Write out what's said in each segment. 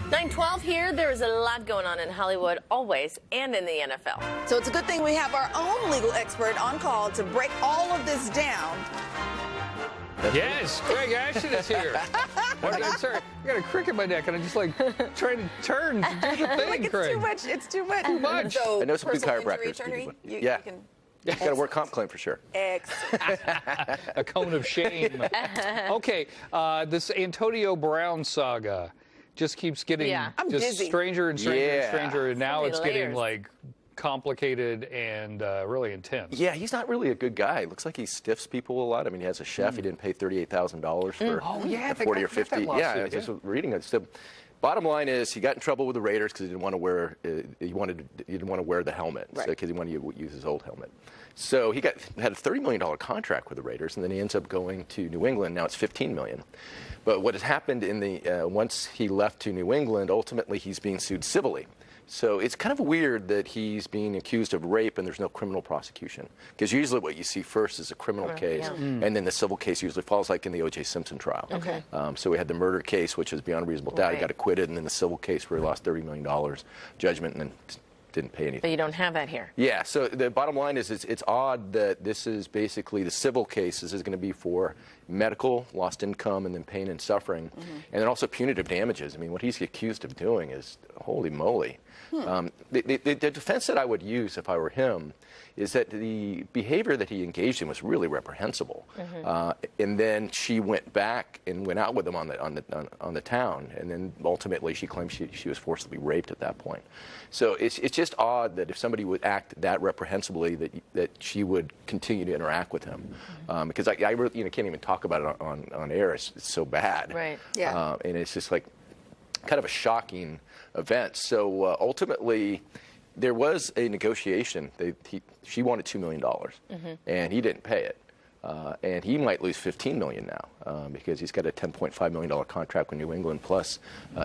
9:12 here. There is a lot going on in Hollywood, always, and in the NFL. So it's a good thing we have our own legal expert on call to break all of this down. Yes, Greg Ashton is here. I'm sorry, I got a crick in my neck, and I'm just like trying to turn to do the thing, Craig. Too much. It's too much. Too much. So, I know some good personal chiropractors. injury attorney, you can... Got a work comp claim for sure. Excellent. A cone of shame. Okay, this Antonio Brown saga just keeps getting I'm just dizzy. stranger and stranger and stranger, and now many it's getting layers. like complicated and really intense. Yeah, he's not really a good guy. It looks like he stiffs people a lot. I mean, he has a chef. He didn't pay $38,000 for Oh, yeah, 40 or I forgot that 50. lawsuit, I was just reading it. So, bottom line is, he got in trouble with the Raiders because he didn't want to wear he didn't want to wear the helmet because he wanted to use his old helmet. So he had a $30 million contract with the Raiders, and then he ends up going to New England. Now it's $15 million. But what has happened in the once he left to New England, ultimately he's being sued civilly. So it's kind of weird that he's being accused of rape and there's no criminal prosecution. Because usually what you see first is a criminal case, and then the civil case usually falls, like in the O.J. Simpson trial. Okay. So we had the murder case, which was beyond reasonable doubt. He got acquitted, and then the civil case where he lost $30 million judgment and then didn't pay anything. But you don't have that here. Yeah, so the bottom line is it's odd that this is basically the civil case. This is going to be for medical, lost income, and then pain and suffering, and then also punitive damages. I mean, what he's accused of doing is, holy moly. The defense that I would use if I were him is that the behavior that he engaged in was really reprehensible. And then she went back and went out with him on the town, and then ultimately she claimed she was forcibly raped at that point. So it's just odd that if somebody would act that reprehensibly, that she would continue to interact with him, because I really can't even talk about it on air. It's so bad. Right. Yeah. And it's just like kind of a shocking event. So ultimately, there was a negotiation. She wanted $2 million, and he didn't pay it. And he might lose $15 million now because he's got a $10.5 million contract with New England plus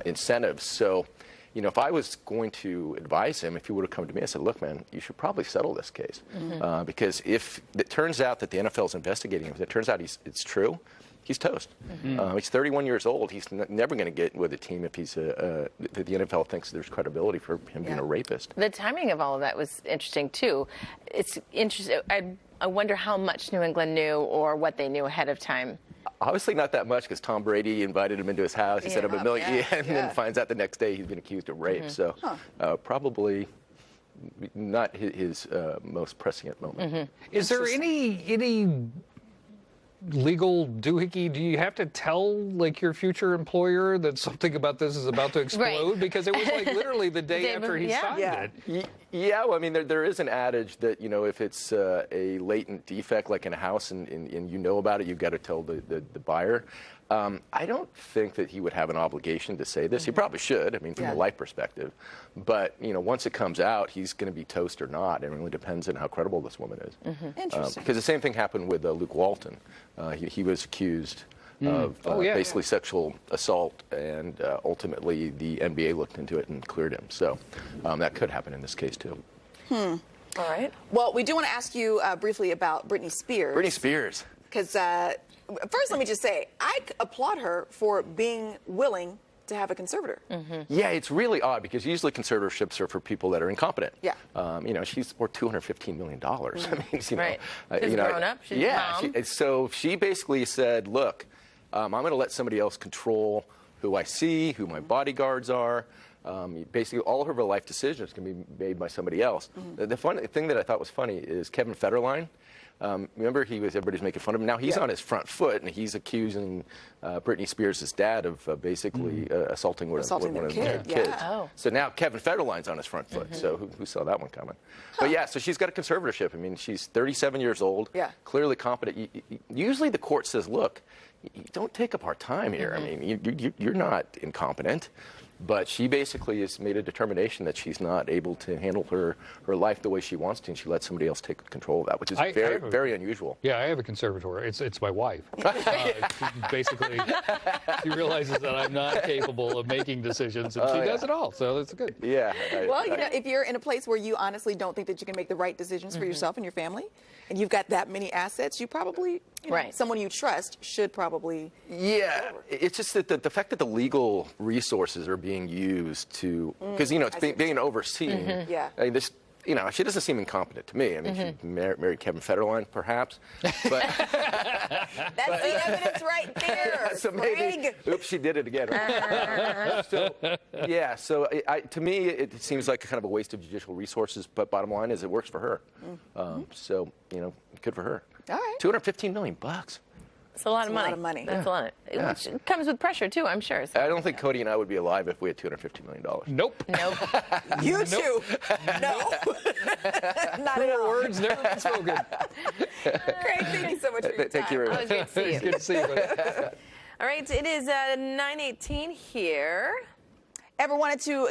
incentives. So, if I was going to advise him, if he would have come to me, I said, look, man, you should probably settle this case. Because if it turns out that the NFL is investigating him, if it turns out it's true, he's toast. He's 31 years old. He's never going to get with a team if he's the NFL thinks there's credibility for him being a rapist. The timing of all of that was interesting, too. It's interesting. I wonder how much New England knew or what they knew ahead of time. Obviously not that much, because Tom Brady invited him into his house. He set up $1 million, and then finds out the next day he's been accused of rape. So probably not his most prescient moment. Is there any legal doohickey? Do you have to tell your future employer that something about this is about to explode? Right. Because it was literally the day after he signed it. Yeah, well, I mean, there is an adage that, if it's a latent defect, like in a house, and you know about it, you've got to tell the buyer. I don't think that he would have an obligation to say this. He probably should, I mean, from a life perspective. But, once it comes out, he's going to be toast or not. It really depends on how credible this woman is. Interesting. Because the same thing happened with Luke Walton. He was accused of basically sexual assault, and ultimately the NBA looked into it and cleared him. So that could happen in this case, too. All right. Well, we do want to ask you briefly about Britney Spears. Britney Spears. Because first, let me just say, I applaud her for being willing to have a conservator. Yeah, it's really odd because usually conservatorships are for people that are incompetent. Yeah. She's worth $215 million. I mean, Right. She's grown up. She's mom. So she basically said, look, I'm going to let somebody else control who I see, who my bodyguards are. Basically, all of her life decisions can be made by somebody else. The funny thing that I thought was funny is Kevin Federline. Remember, everybody's making fun of him. Now he's on his front foot, and he's accusing Britney Spears' dad of basically assaulting one of their kids. Oh. So now Kevin Federline's on his front foot. So who saw that one coming? But yeah, so she's got a conservatorship. I mean, she's 37 years old. Yeah. Clearly competent. Usually the court says, look, you don't take up our time here. I mean, you're not incompetent. But she basically has made a determination that she's not able to handle her life the way she wants to, and she lets somebody else take control of that, which is very unusual. Yeah, I have a conservator. It's my wife. Basically, she realizes that I'm not capable of making decisions, and she does it all, so it's good. Yeah. Well, if you're in a place where you honestly don't think that you can make the right decisions for yourself and your family, and you've got that many assets, you probably, Right. someone you trust should probably. Yeah, it's just that the fact that the legal resources are being used to, because it's being overseen. Yeah. I mean, this, she doesn't seem incompetent to me. I mean, she married Kevin Federline, perhaps, but That's the evidence right there. so maybe, oops, she did it again. Right? So to me, it seems like kind of a waste of judicial resources. But bottom line is, it works for her. So good for her. All right. $215 million. It's a lot of a money. lot of money. That's a lot. Which comes with pressure too, I'm sure. So. I don't think Cody and I would be alive if we had $250 million. Nope. Nope. You too. No. Not at all. Words never been spoken. Craig, thank you so much for your time. Thank you very much. Always good to see you. Good to see you. buddy. All right, it is 9:18 here. Ever wanted to